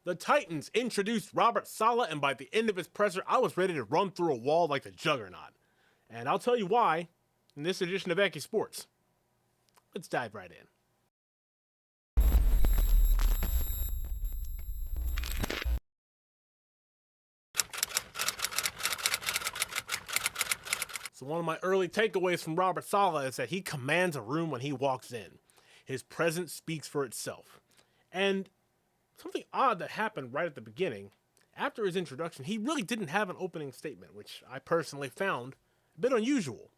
The Titans introduced Robert Saleh, and by the end of his presser, I was ready to run through a wall like the Juggernaut. And I'll tell you why in this edition of EkeSports. Let's dive right in. So one of my early takeaways from Robert Saleh is that he commands a room when he walks in. His presence speaks for itself. And something odd that happened right at the beginning, after his introduction, he really didn't have an opening statement, which I personally found a bit unusual.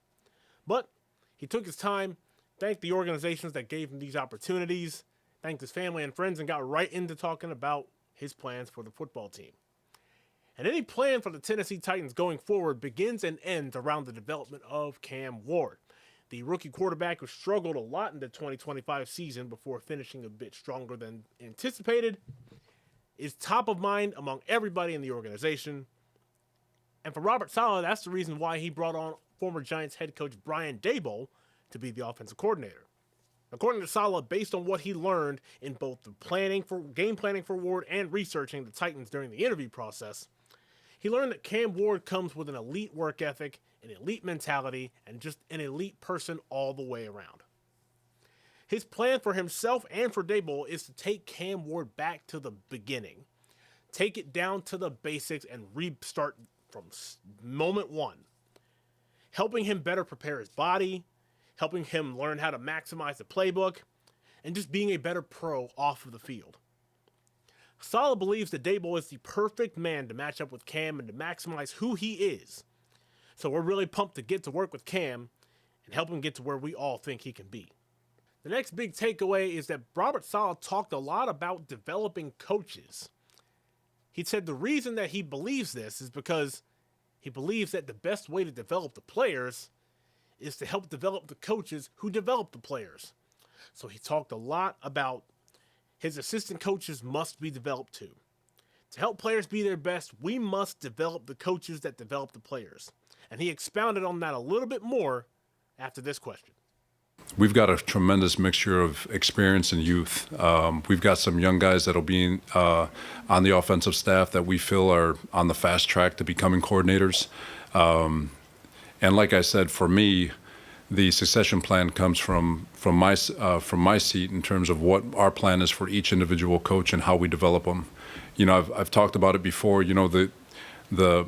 But he took his time, thanked the organizations that gave him these opportunities, thanked his family and friends, and got right into talking about his plans for the football team. And any plan for the Tennessee Titans going forward begins and ends around the development of Cam Ward. The rookie quarterback who struggled a lot in the 2025 season before finishing a bit stronger than anticipated is top of mind among everybody in the organization. And for Robert Saleh, that's the reason why he brought on former Giants head coach Brian Daboll to be the offensive coordinator. According to Saleh, based on what he learned in both the game planning for Ward and researching the Titans during the interview process, he learned that Cam Ward comes with an elite work ethic, an elite mentality, and just an elite person all the way around. His plan for himself and for Daboll is to take Cam Ward back to the beginning, take it down to the basics, and restart from moment one, helping him better prepare his body, helping him learn how to maximize the playbook, and just being a better pro off of the field. Saleh believes that Daboll is the perfect man to match up with Cam and to maximize who he is. So we're really pumped to get to work with Cam and help him get to where we all think he can be. The next big takeaway is that Robert Saleh talked a lot about developing coaches. He said the reason that he believes this is because he believes that the best way to develop the players is to help develop the coaches who develop the players. So he talked a lot about his assistant coaches must be developed too. To help players be their best, we must develop the coaches that develop the players. And he expounded on that a little bit more after this question. We've got a tremendous mixture of experience and youth. We've got some young guys that'll be on the offensive staff that we feel are on the fast track to becoming coordinators. And like I said, for me, the succession plan comes from my seat in terms of what our plan is for each individual coach and how we develop them. You know, I've talked about it before. You know, the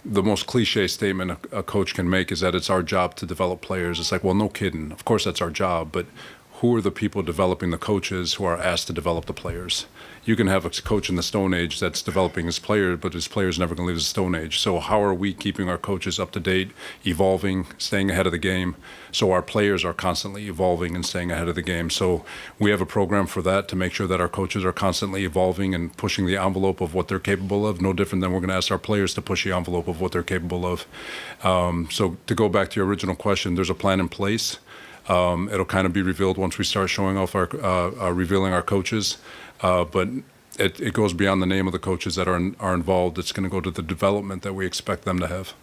most cliche statement a coach can make is that it's our job to develop players. It's like, well, no kidding. Of course, that's our job, but who are the people developing the coaches who are asked to develop the players? You can have a coach in the Stone Age that's developing his players, but his players never going to leave the Stone Age. So how are we keeping our coaches up to date, evolving, staying ahead of the game, so our players are constantly evolving and staying ahead of the game? So we have a program for that to make sure that our coaches are constantly evolving and pushing the envelope of what they're capable of, no different than we're going to ask our players to push the envelope of what they're capable of. So to go back to your original question, there's a plan in place. It'll kind of be revealed once we start showing off revealing our coaches. But it goes beyond the name of the coaches that are involved. It's going to go to the development that we expect them to have.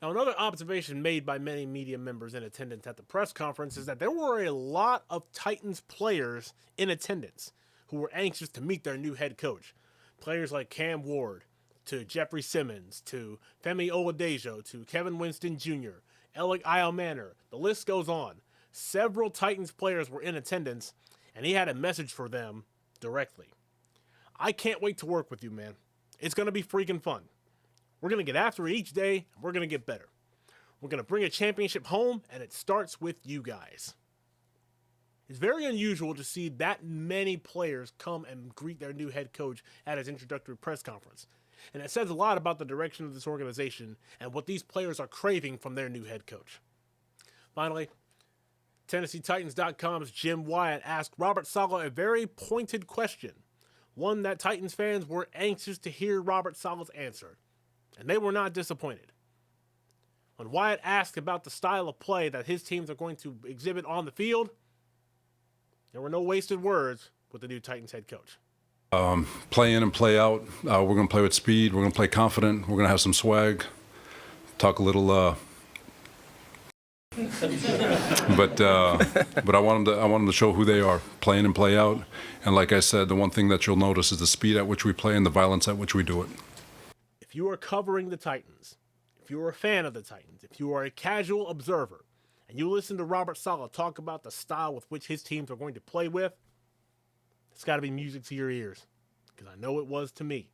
Now, another observation made by many media members in attendance at the press conference is that there were a lot of Titans players in attendance who were anxious to meet their new head coach. Players like Cam Ward, to Jeffrey Simmons, to Femi Oladejo, to Kevin Winston Jr., Alec Manor, the list goes on. Several Titans players were in attendance, and he had a message for them directly. I can't wait to work with you, man. It's going to be freaking fun. We're going to get after it each day, and we're going to get better. We're going to bring a championship home, and it starts with you guys. It's very unusual to see that many players come and greet their new head coach at his introductory press conference. And it says a lot about the direction of this organization and what these players are craving from their new head coach. Finally, TennesseeTitans.com's Jim Wyatt asked Robert Saleh a very pointed question, one that Titans fans were anxious to hear Robert Saleh's answer, and they were not disappointed. When Wyatt asked about the style of play that his teams are going to exhibit on the field, there were no wasted words with the new Titans head coach. Play in and play out. We're going to play with speed. We're going to play confident. We're going to have some swag. Talk a little But I want them to show who they are, play in and play out. And like I said, the one thing that you'll notice is the speed at which we play and the violence at which we do it. If you are covering the Titans, if you are a fan of the Titans, if you are a casual observer, and you listen to Robert Saleh talk about the style with which his teams are going to play with, it's got to be music to your ears, because I know it was to me.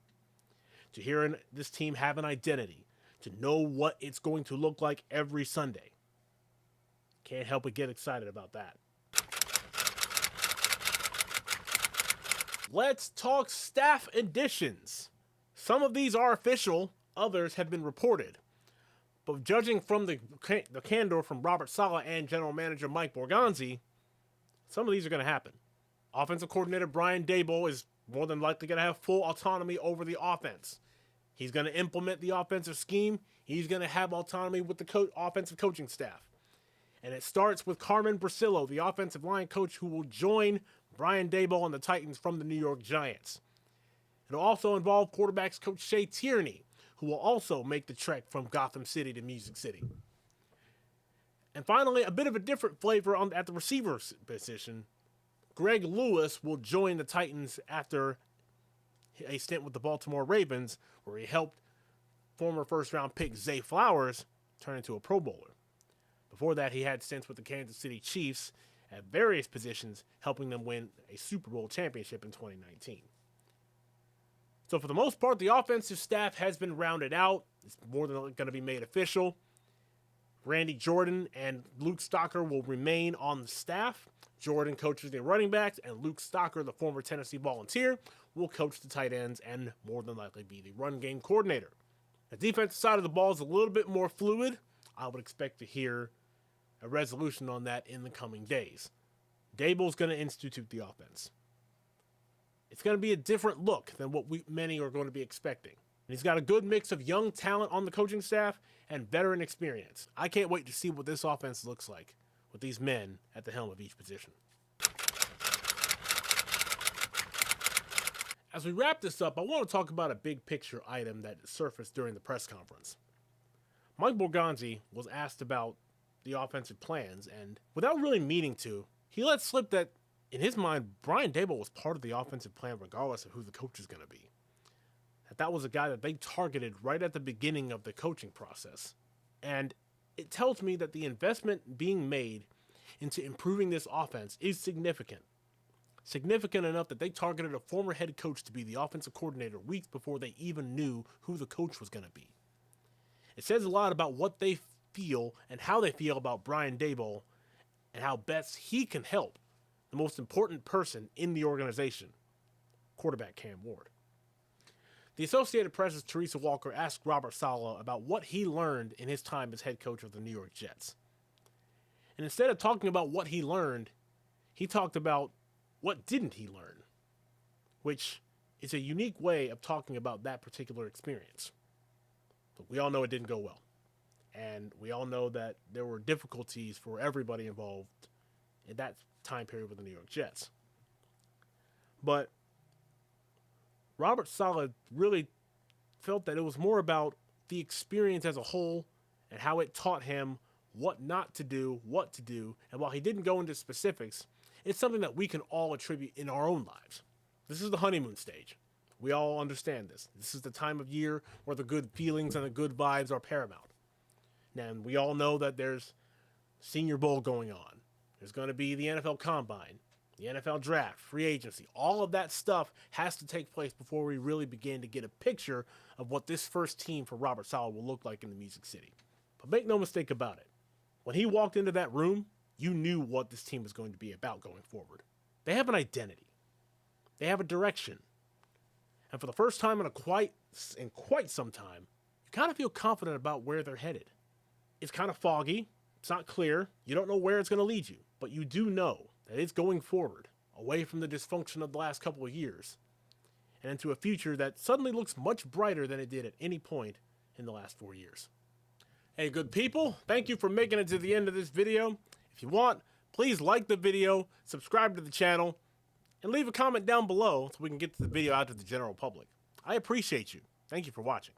To hear this team have an identity, to know what it's going to look like every Sunday. Can't help but get excited about that. Let's talk staff additions. Some of these are official, others have been reported. But judging from the candor from Robert Saleh and General Manager Mike Borgonzi, some of these are going to happen. Offensive coordinator Brian Daboll is more than likely going to have full autonomy over the offense. He's going to implement the offensive scheme. He's going to have autonomy with the offensive coaching staff. And it starts with Carmen Brasillo, the offensive line coach who will join Brian Daboll and the Titans from the New York Giants. It'll also involve quarterbacks coach Shea Tierney, who will also make the trek from Gotham City to Music City. And finally, a bit of a different flavor at the receiver position. Greg Lewis will join the Titans after a stint with the Baltimore Ravens, where he helped former first-round pick Zay Flowers turn into a Pro Bowler. Before that, he had stints with the Kansas City Chiefs at various positions, helping them win a Super Bowl championship in 2019. So for the most part, the offensive staff has been rounded out. It's more than going to be made official. Randy Jordan and Luke Stocker will remain on the staff. Jordan coaches the running backs, and Luke Stocker, the former Tennessee Volunteer, will coach the tight ends and more than likely be the run game coordinator. The defensive side of the ball is a little bit more fluid. I would expect to hear a resolution on that in the coming days. Daboll's going to institute the offense. It's going to be a different look than what many are going to be expecting. And he's got a good mix of young talent on the coaching staff and veteran experience. I can't wait to see what this offense looks like with these men at the helm of each position. As we wrap this up, I want to talk about a big picture item that surfaced during the press conference. Mike Borgonzi was asked about the offensive plans, and without really meaning to, he let slip that, in his mind, Brian Daboll was part of the offensive plan regardless of who the coach is going to be. That was a guy that they targeted right at the beginning of the coaching process. And it tells me that the investment being made into improving this offense is significant. Significant enough that they targeted a former head coach to be the offensive coordinator weeks before they even knew who the coach was going to be. It says a lot about what they feel and how they feel about Brian Daboll and how best he can help the most important person in the organization, quarterback Cam Ward. The Associated Press's Teresa Walker asked Robert Saleh about what he learned in his time as head coach of the New York Jets. And instead of talking about what he learned, he talked about what didn't he learn, which is a unique way of talking about that particular experience. But we all know it didn't go well. And we all know that there were difficulties for everybody involved in that time period with the New York Jets. But Robert Saleh really felt that it was more about the experience as a whole and how it taught him what not to do, what to do. And while he didn't go into specifics, it's something that we can all attribute in our own lives. This is the honeymoon stage. We all understand this. This is the time of year where the good feelings and the good vibes are paramount. And we all know that there's Senior Bowl going on. There's going to be the NFL Combine, the NFL Draft, free agency. All of that stuff has to take place before we really begin to get a picture of what this first team for Robert Saleh will look like in the Music City. But make no mistake about it. When he walked into that room, you knew what this team was going to be about going forward. They have an identity. They have a direction. And for the first time in quite some time, you kind of feel confident about where they're headed. It's kind of foggy. It's not clear. You don't know where it's going to lead you. But you do know that it's going forward, away from the dysfunction of the last couple of years, and into a future that suddenly looks much brighter than it did at any point in the last 4 years. Hey, good people, thank you for making it to the end of this video. If you want, please like the video, subscribe to the channel, and leave a comment down below so we can get the video out to the general public. I appreciate you. Thank you for watching.